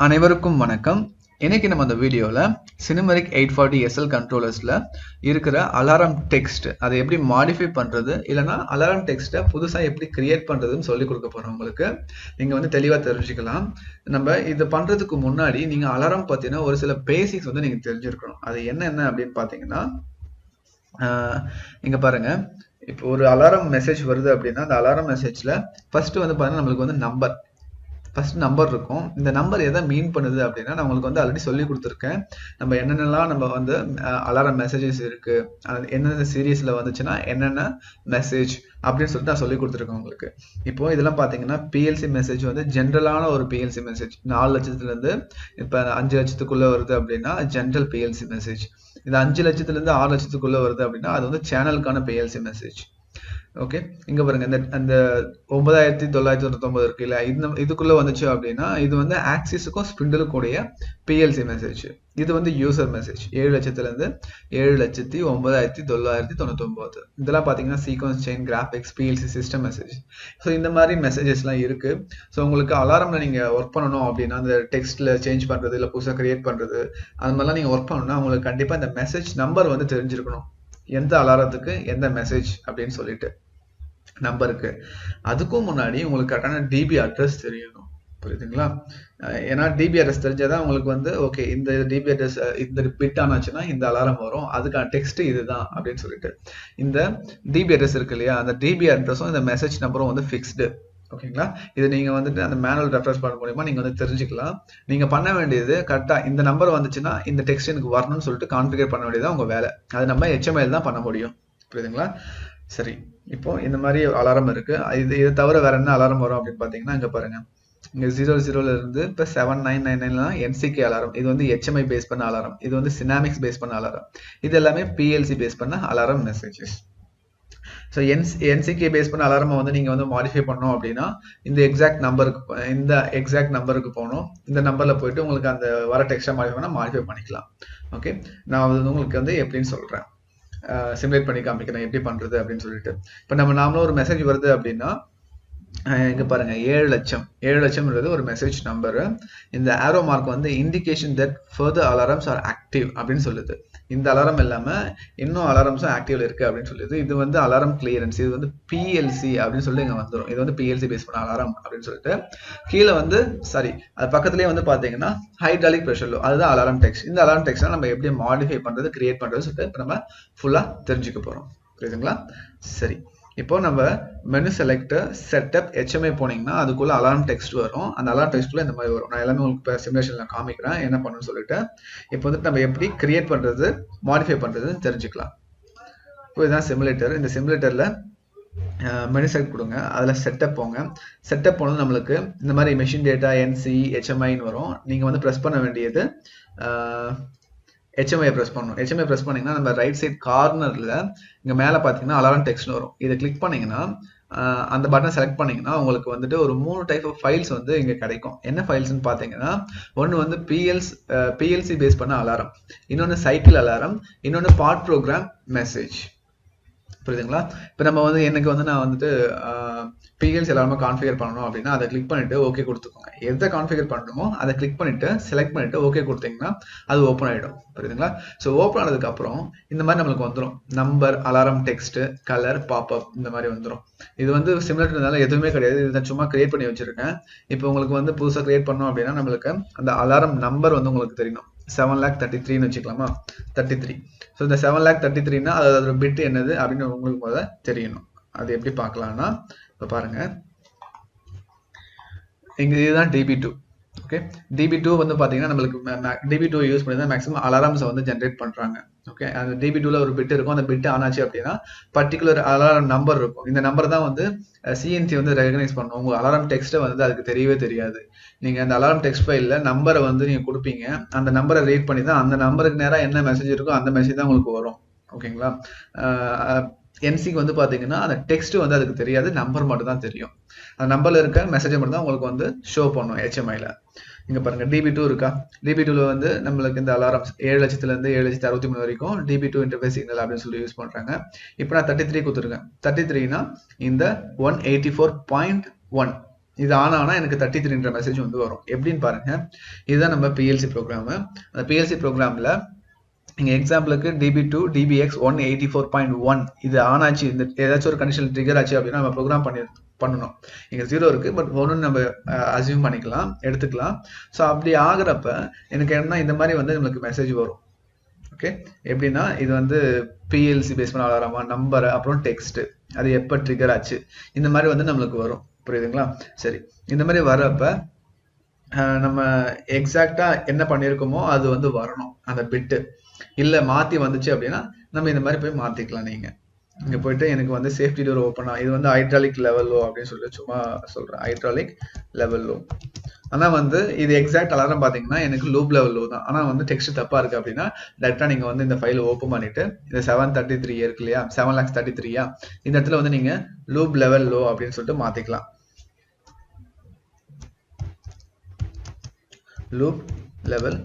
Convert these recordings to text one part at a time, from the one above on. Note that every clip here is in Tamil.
அனைவருக்கும் வணக்கம். இன்னைக்கு நம்ம அந்த வீடியோல Sinumerik 840 SL கண்ட்ரோலர்ஸ்ல இருக்கிற அலாரம் டெக்ஸ்ட் அதை எப்படி மாடிஃபை பண்றது இல்லனா அலாரம் டெக்ஸ்ட்டை புதுசா எப்படி கிரியேட் பண்றதுன்னு சொல்லி கொடுக்க போறோம் உங்களுக்கு. நீங்க வந்து தெளிவா தெரிஞ்சுக்கலாம். நம்ம இத பண்றதுக்கு முன்னாடி நீங்க அலாரம் பத்தின ஒரு சில பேசிக்ஸ் வந்து நீங்க தெரிஞ்சிருக்கணும். அது என்னென்ன அப்படின்னு பாத்தீங்கன்னா இங்க பாருங்க. இப்போ ஒரு அலாரம் மெசேஜ் வருது அப்படின்னா அந்த அலாரம் மெசேஜ்ல ஃபர்ஸ்ட் வந்து பாத்தீங்கன்னா நம்மளுக்கு வந்து ஃபர்ஸ்ட் நம்பர் இருக்கும். இந்த நம்பர் எதை மீன் பண்ணுது அப்படின்னா நான் உங்களுக்கு வந்து ஆல்ரெடி சொல்லி கொடுத்துருக்கேன். நம்ம என்னென்னலாம் நம்ம வந்து அலாரம் மெசேஜஸ் இருக்கு, என்னென்ன சீரீஸ்ல வந்துச்சுன்னா என்னென்ன மெசேஜ் அப்படின்னு சொல்லிட்டு நான் சொல்லி கொடுத்துருக்கேன் உங்களுக்கு. இப்போ இதெல்லாம் பாத்தீங்கன்னா பிஎல்சி மெசேஜ் வந்து ஜென்ரலான ஒரு பிஎல்சி மெசேஜ் 4 லட்சத்துல இருந்து இப்ப 5 லட்சத்துக்குள்ள வருது அப்படின்னா ஜென்ரல் பிஎல்சி மெசேஜ். இது 5 லட்சத்துல இருந்து 6 லட்சத்துக்குள்ள வருது அப்படின்னா அது வந்து சேனலுக்கான பிஎல்சி மெசேஜ். ஓகே, இங்க பாருங்க அந்த 9999 இருக்கு இல்ல, இதுக்குள்ள வந்துச்சு அப்படின்னா இது வந்து ஆக்சிஸுக்கும் ஸ்பிண்டிலுக்கும் உடைய பிஎல்சி மெசேஜ். இது வந்து யூசர் மெசேஜ் 7 லட்சத்துல இருந்து 7,09,999. இதெல்லாம் பாத்தீங்கன்னா sequence chain graphics PLC system message. So இந்த மாதிரி மெசேஜஸ்லாம் இருக்கு. ஸோ உங்களுக்கு அலாரம்ல நீங்க ஒர்க் பண்ணணும் அப்படின்னா அந்த டெக்ஸ்ட்ல சேஞ்ச் பண்றது இல்ல புதுசாக கிரியேட் பண்றது அது மாதிரிலாம் நீங்க ஒர்க் பண்ணணும்னா உங்களுக்கு கண்டிப்பா இந்த மெசேஜ் நம்பர் வந்து தெரிஞ்சிருக்கணும். எந்த அலாரத்துக்கு எந்த மெசேஜ் அப்படின்னு சொல்லிட்டு நம்பருக்கு. அதுக்கும் முன்னாடி உங்களுக்கு கரெக்டான டிபி அட்ரஸ் தெரியணும். புரியுதுங்களா? ஏன்னா டிபி அட்ரஸ் தெரிஞ்சாதான் உங்களுக்கு வந்து ஓகே இந்த டிபி அட்ரஸ் இந்த பிட் ஆனாச்சுன்னா இந்த அலாரம் வரும், அதுக்கான டெக்ஸ்ட் இதுதான் அப்படின்னு சொல்லிட்டு இந்த டிபி அட்ரஸ் இருக்கு இல்லையா, அந்த டிபி அட்ரஸும் இந்த மெசேஜ் நம்பரும் வந்து ஃபிக்ஸ்டு. ஓகேங்களா? இது நீங்க வந்துட்டு அந்த மேனுவல் ரெஃபரன்ஸ் பண்ண மூலமா நீங்க வந்து தெரிஞ்சுக்கலாம். நீங்க பண்ண வேண்டியது கரெக்டா இந்த நம்பர் வந்துச்சுன்னா இந்த டெக்ஸ்ட் எனக்கு வரணும்னு சொல்லிட்டு கான்ஃபிகர் பண்ண வேண்டியதான் உங்க வேலை. அது நம்ம HTML தான் பண்ண முடியும். புரியுதுங்களா? சரி, இப்போ இந்த மாதிரி அலாரம் இருக்கு. இது தவிர வேற என்ன அலாரம் வரும் அப்படின்னு பாத்தீங்கன்னா இங்க பாருங்க. இங்க 00ல இருந்து இப்ப 7999 NCK அலாரம். இது வந்து HMI பேஸ் பண்ண அலாரம். இது வந்து சினாமிக்ஸ் பேஸ் பண்ண அலாரம். இது எல்லாமே PLC பேஸ் பண்ண alarm messages. So NCK base பண்ண அலாரம் வந்து நீங்க வந்து மாடிஃபை பண்ணோம் அப்படின்னா இந்த எக்ஸாக்ட் நம்பருக்கு போகணும். இந்த நம்பர்ல போயிட்டு உங்களுக்கு அந்த வர டெக்ஸ்டா மாடிஃபை பண்ணிக்கலாம். ஓகே, நான் வந்து உங்களுக்கு வந்து எப்படின்னு சொல்றேன், சிமுலேட் பண்ணி காமிக்கிறேன் எப்படி பண்றது அப்படின்னு சொல்லிட்டு. இப்போ நம்ம நாமளும் ஒரு மெசேஜ் வருது அப்படின்னா இங்க பாருங்க 7 லட்சம்ன்றது ஒரு மெசேஜ் நம்பர். இந்த ஆரோ மார்க் வந்து indication that further alarms are active அப்படின்னு சொல்லுது. இந்த அலாரம் இல்லாம இன்னும் அலாரம்ஸும் ஆக்டிவ்ல இருக்கு அப்படின்னு சொல்லுது. இது வந்து அலாரம் கிளியரன்ஸ். இது வந்து PLC அப்படின்னு சொல்லிட்டு இங்க வந்துடும். இது வந்து PLC பேஸ் பண்ண அலாரம் அப்படின்னு சொல்லிட்டு கீழே வந்து அது பக்கத்துலயே வந்து பாத்தீங்கன்னா ஹைட்ராலிக் ப்ரெஷர் லோ, அதுதான் அலாரம் டெக்ஸ்ட். இந்த அலாரம் டெக்ஸ்ட் நம்ம எப்படி மாடிஃபை பண்றது கிரியேட் பண்றது சொல்லிட்டு இப்போ நம்ம ஃபுல்லா தெரிஞ்சுக்க போறோம். புரியுதுங்களா? சரி, இப்போ நம்ம மெனு செலக்டர் செட்டப் HMI போனீங்கன்னா அதுக்குள்ள அலாரம் டெக்ஸ்ட் வரும். அந்த அலாரம் டெக்ஸ்ட்ல இந்த மாதிரி வரும். நான் எல்லாமே உங்களுக்கு சிமுலேஷன்ல காமிக்கிறேன் என்ன பண்ணணும்னு சொல்லிட்டு. இப்போ வந்துட்டு நம்ம எப்படி கிரியேட் பண்றது மாடிஃபை பண்றதுன்னு தெரிஞ்சுக்கலாம். இப்போ இதுதான் சிமுலேட்டர். இந்த சிமுலேட்டர்ல மெனு செலக்ட் கொடுங்க, அதுல செட்டப் போங்க. செட்டப் போனது நம்மளுக்கு இந்த மாதிரி மெஷின் டேட்டா NC HMIன்னு வரும். நீங்க வந்து பிரஸ் பண்ண வேண்டியது HMI பிரஸ் பண்ணணும். HMI பிரஸ் பண்ணீங்கன்னா நம்ம ரைட் சைட் கார்னர்ல இங்க மேல பாத்தீங்கன்னா அலாரம் டெக்ஸ்ட் வரும். இதை கிளிக் பண்ணீங்கன்னா அந்த பட்டனை செலக்ட் பண்ணீங்கன்னா உங்களுக்கு வந்துட்டு ஒரு 3 டைப் ஆஃப் ஃபைல்ஸ் வந்து இங்க கிடைக்கும். என்ன ஃபைல்ஸ்னு பாத்தீங்கன்னா ஒன்னு வந்து PLC பேஸ் பண்ண அலாரம், இன்னொன்னு சைக்கிள் அலாரம், இன்னொன்னு பார்ட் ப்ரோக்ராம் மெசேஜ். புரியுதுங்களா? இப்போ நம்ம வந்து எனக்கு வந்து நான் வந்துட்டு PLC எல்லாமே கான்ஃபிகர் பண்ணணும் அப்படின்னா அதை கிளிக் பண்ணிட்டு ஓகே கொடுத்துக்கோங்க. எதை கான்ஃபிகர் பண்ணணுமோ அதை கிளிக் பண்ணிட்டு செலக்ட் பண்ணிட்டு ஓகே கொடுத்தீங்கன்னா அது ஓப்பன் ஆயிடும். புரியுதுங்களா? ஸோ ஓப்பன் ஆனதுக்கு அப்புறம் இந்த மாதிரி நம்மளுக்கு வந்துடும் number, alarm text, colour, pop-up இந்த மாதிரி வந்துடும். இது வந்து சிமுலேட்டர்னால எதுவுமே கிடையாது. இதை சும்மா கிரியேட் பண்ணி வச்சிருக்கேன். இப்போ உங்களுக்கு வந்து புதுசாக கிரியேட் பண்ணோம் அப்படின்னா நம்மளுக்கு அந்த அலாரம் நம்பர் வந்து உங்களுக்கு தெரியணும். 7,33,000 வச்சுக்கலாமா? 33. ஸோ இந்த 7,33,000னா அதோட பிட் என்னது அப்படின்னு உங்களுக்கு முதல்ல தெரியணும். அது எப்படி பார்க்கலாம்னா இப்போ பாருங்க, இதுதான் DB2. ஓகே, DB2 வந்து பாத்தீங்கன்னா நம்மளுக்கு DB2 யூஸ் பண்ணி தான் மேக்ஸிமம் அலாரம்ஸ் வந்து ஜென்ரேட் பண்றாங்க. ஓகே, அந்த DB2ல ஒரு பிட் இருக்கும். அந்த பிட் ஆனாச்சு அப்படின்னா பர்டிகுலர் அலாரம் நம்பர் இருக்கும். இந்த நம்பர் தான் வந்து CNC வந்து ரெகனைஸ் பண்ணும். உங்க அலாரம் டெக்ஸ்ட்டை வந்து அதுக்கு தெரியவே தெரியாது. நீங்க அந்த அலாரம் டெக்ஸ்ட் ஃபைல்ல நம்பரை வந்து நீங்க கொடுப்பீங்க. அந்த நம்பரை ரீட் பண்ணி தான் அந்த நம்பருக்கு நேரா என்ன மெசேஜ் இருக்கோ அந்த மெசேஜ் தான் உங்களுக்கு வரும். ஓகேங்களா? NCக்கு வந்து பாத்தீங்கன்னா அந்த டெக்ஸ்ட் வந்து அதுக்கு தெரியாது, நம்பர் மட்டும் தான் தெரியும். அந்த நம்பர்ல இருக்க மெசேஜ் மட்டும் தான் உங்களுக்கு வந்து ஷோ பண்ணும் HMIல. இங்க பாருங்க DB2 இருக்கா? DB2ல வந்து நம்மளுக்கு இந்த அலாரம் 7 லட்சத்துல இருந்து 7,63,000 வரைக்கும் DB2 இன்டர்ஃபேஸ் சிக்னல் அப்படின்னு சொல்லி யூஸ் பண்றாங்க. இப்போ நான் 33 கொடுத்துருக்கேன். 33னா இந்த 184.1 இது ஆனா எனக்கு 33ன்ற மெசேஜ் வந்து வரும். எப்படின்னு பாருங்க. இதுதான் நம்ம PLC ப்ரோக்ராம். அந்த PLC ப்ரோக்ராம்ல நீங்க எக்ஸாம்பிளுக்கு DB2 DBX 184.1 இது ஆன் ஆச்சு, இந்த ஏதாச்சும் ஒரு கண்டிஷன் ட்ரிகர் ஆச்சு அப்படின்னா நம்ம ப்ரோக்ராம் பண்ணணும். இங்க 0 இருக்கு, பட் 1 நம்ம அசியூம் பண்ணிக்கலாம், எடுத்துக்கலாம். ஸோ அப்படி ஆகுறப்ப எனக்கு என்ன இந்த மாதிரி வந்து நம்மளுக்கு மெசேஜ் வரும். ஓகே, எப்படின்னா இது வந்து PLC பேஸ் பண்ண அலாரமா, நம்பர், அப்புறம் டெக்ஸ்ட், அது எப்போ ட்ரிகர் ஆச்சு, இந்த மாதிரி வந்து நம்மளுக்கு வரும். புரியுதுங்களா? சரி, இந்த மாதிரி வர்றப்ப நம்ம எக்ஸாக்டா என்ன பண்ணியிருக்கோமோ அது வந்து வரணும் அந்த பிட்டு. இல்லை மாற்றி வந்துச்சு அப்படின்னா நம்ம இந்த மாதிரி போய் மாற்றிக்கலாம். நீங்கள் இங்கே போயிட்டு எனக்கு வந்து சேஃப்டி டோர் ஓப்பன் இது வந்து ஹைட்ராலிக் லெவல் லோ அப்படின்னு சொல்லிட்டு சும்மா சொல்கிறேன், ஹைட்ராலிக் லெவல் லோ. ஆனால் வந்து இது எக்ஸாக்ட் அலாரம் பார்த்தீங்கன்னா எனக்கு லூப் லெவல் லோ தான். ஆனால் வந்து டெக்ஸ்ட் தப்பாக இருக்குது அப்படின்னா டேரெக்டாக நீங்கள் வந்து இந்த ஃபைலை ஓப்பன் பண்ணிவிட்டு இந்த 733 இருக்கு இல்லையா, 7,33,000 இந்த இடத்துல வந்து நீங்கள் லூப் லெவல் லோ அப்படின்னு சொல்லிட்டு மாற்றிக்கலாம். லூப் லெவல்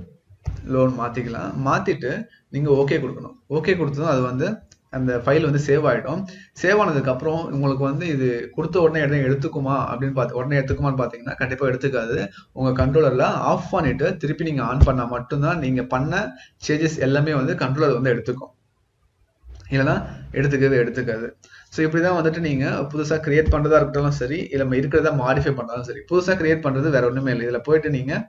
லோன் மாற்றிக்கலாம். மாற்றிட்டு நீங்கள் ஓகே கொடுக்கணும். ஓகே கொடுத்ததும் அது வந்து அந்த ஃபைல் வந்து சேவ் ஆகிடும். சேவ் ஆனதுக்கப்புறம் உங்களுக்கு வந்து இது கொடுத்த உடனே எடுத்துக்குமா அப்படின்னு உடனே எடுத்துக்குமான்னு பார்த்தீங்கன்னா கண்டிப்பாக எடுத்துக்காது. உங்கள் கண்ட்ரோலரில் ஆஃப் பண்ணிவிட்டு திருப்பி நீங்கள் ஆன் பண்ணால் மட்டும்தான் நீங்கள் பண்ண சேஞ்சஸ் எல்லாமே வந்து கண்ட்ரோலர் வந்து எடுத்துக்கும், இல்லைன்னா எடுத்துக்காது. ஸோ இப்படி தான் வந்துட்டு நீங்கள் புதுசாக கிரியேட் பண்ணுறதா இருக்கட்டும் சரி, இல்லை இருக்கிறதா மாடிஃபை பண்ணுறதாலும் சரி. புதுசாக கிரியேட் பண்ணுறது வேறு ஒன்றுமே இல்லை. இதில் போயிட்டு நீங்கள்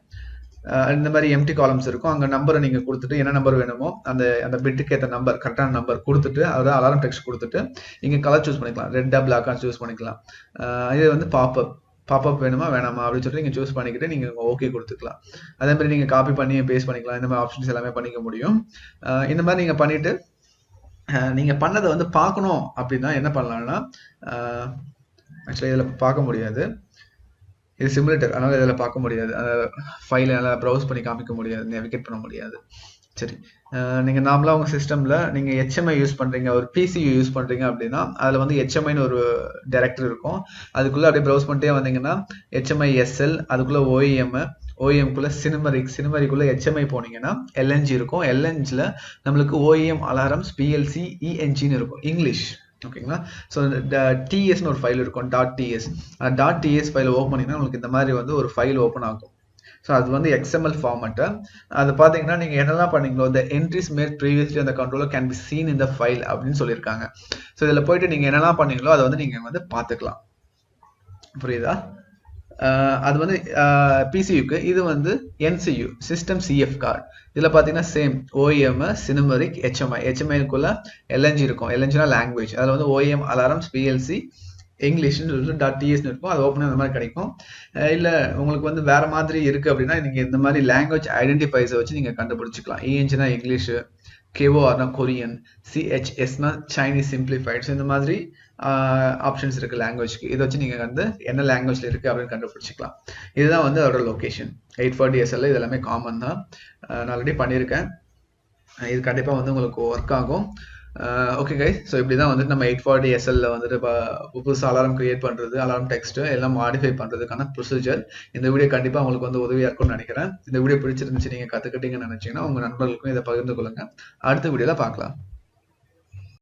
இந்த மாதிரி எம்டி காலம்ஸ் இருக்கும், அங்கே நம்பரை நீங்கள் கொடுத்துட்டு என்ன நம்பர் வேணுமோ அந்த பிட்டுக்கு ஏற்ற நம்பர், கரெக்டான நம்பர் கொடுத்துட்டு அதாவது அலாரம் டெக்ஸ்ட் கொடுத்துட்டு இங்கே கலர் சூஸ் பண்ணிக்கலாம். ரெட்டா பிளாக்கா சூஸ் பண்ணிக்கலாம். இது வந்து பாப்அப் வேணுமா வேணாமா அப்படின்னு சொல்லிட்டு நீங்கள் சூஸ் பண்ணிக்கிட்டு நீங்கள் ஓகே கொடுத்துக்கலாம். அதே மாதிரி நீங்கள் காப்பி பண்ணி பேஸ்ட் பண்ணிக்கலாம். இந்த மாதிரி ஆப்ஷன்ஸ் எல்லாமே பண்ணிக்க முடியும். இந்த மாதிரி நீங்கள் பண்ணிவிட்டு நீங்கள் பண்ணதை வந்து பார்க்கணும் அப்படின்னா என்ன பண்ணலாம்னா, ஆக்சுவலி இதில் பார்க்க முடியாது, இது சிமுலேட்டர், அதனால இதில் பார்க்க முடியாது. ஃபைலை நல்லா ப்ரௌஸ் பண்ணி காமிக்க முடியாது, நேவிகேட் பண்ண முடியாது. சரி, நீங்கள் நார்மலாக உங்கள் சிஸ்டமில் நீங்கள் HMI யூஸ் பண்ணுறீங்க, ஒரு PCU யூஸ் பண்ணுறீங்க அப்படின்னா அதில் வந்து HMIன்னு ஒரு டைரக்டரி இருக்கும். அதுக்குள்ளே அப்படியே ப்ரௌஸ் பண்ணிட்டே வந்தீங்கன்னா HMI SL, அதுக்குள்ளே OEMக்குள்ளே சினுமெரிக்குள்ளே HMI போனீங்கன்னா LNG இருக்கும். LNGல நம்மளுக்கு OEM அலாரம்ஸ் PLC ENGன்னு இருக்கும், இங்கிலீஷ். ஓகேங்களா? ஸோ TSன்னு ஒரு ஃபைல் இருக்கும், .ts ஃபைல் ஓப்பன் பண்ணிங்கன்னா உங்களுக்கு இந்த மாதிரி வந்து ஒரு ஃபைல் ஓப்பன் ஆகும். ஸோ அது வந்து XML ஃபார்மேட்டு. அது பார்த்தீங்கன்னா நீங்கள் என்னெல்லாம் பண்ணீங்களோ the entries made previously on the controller can be seen in the file அப்படின்னு சொல்லியிருக்காங்க. ஸோ இதில் போயிட்டு நீங்கள் என்னெல்லாம் பண்ணீங்களோ அதை வந்து நீங்கள் வந்து பார்த்துக்கலாம். புரியுதா? அது வந்து PCUக்கு, இது வந்து NCU சிஸ்டம் CF கார்டு. இதில் பார்த்தீங்கன்னா சேம் OEM சினுமெரிக் HMIக்குள்ள LNG இருக்கும். LNGனா லாங்குவேஜ். அதில் வந்து OEM அலாரம்ஸ் PLC இங்கிலீஷ்னு சொல்லிட்டு .ts இருக்கும். அது ஓப்பன் அந்த மாதிரி கிடைக்கும். இல்லை உங்களுக்கு வந்து வேற மாதிரி இருக்கு அப்படின்னா நீங்கள் இந்த மாதிரி லாங்குவேஜ் ஐடென்டிஃபைஸை வச்சு நீங்கள் கண்டுபிடிச்சிக்கலாம். ENGனா இங்கிலீஷு, KORனா கொரியன், CHSனா சைனீஸ் சிம்பிளிஃபைட். ஸோ இந்த மாதிரி ஆப்ஷன்ஸ் இருக்குது லாங்குவேஜ்க்கு. இதை வச்சு நீங்கள் வந்து என்ன லாங்குவேஜில் இருக்குது அப்படின்னு கண்டுபிடிச்சிக்கலாம். இதுதான் வந்து அதோட லொக்கேஷன். 840 SL இது எல்லாமே காமன் தான். நான் ஆல்ரெடி பண்ணியிருக்கேன். இது கண்டிப்பாக வந்து உங்களுக்கு ஒர்க் ஆகும். ஓகே கைஸ், ஸோ இப்படி தான் வந்துட்டு நம்ம 840 SLல வந்துட்டு புதுசாக அலாரம் கிரியேட் பண்ணுறது, அலாரம் டெக்ஸ்ட்டு எல்லாம் மாடிஃபை பண்ணுறதுக்கான ப்ரொசீஜர். இந்த வீடியோ கண்டிப்பாக உங்களுக்கு வந்து உதவியாக இருக்கும்னு நினைக்கிறேன். இந்த வீடியோ பிடிச்சிருந்துச்சு, நீங்கள் கற்றுக்கிட்டீங்கன்னு நினச்சிங்கன்னா உங்கள் நண்பர்களுக்கும் இதை பகிர்ந்து கொள்ளுங்கள். அடுத்த வீடியோவில் பார்க்கலாம்.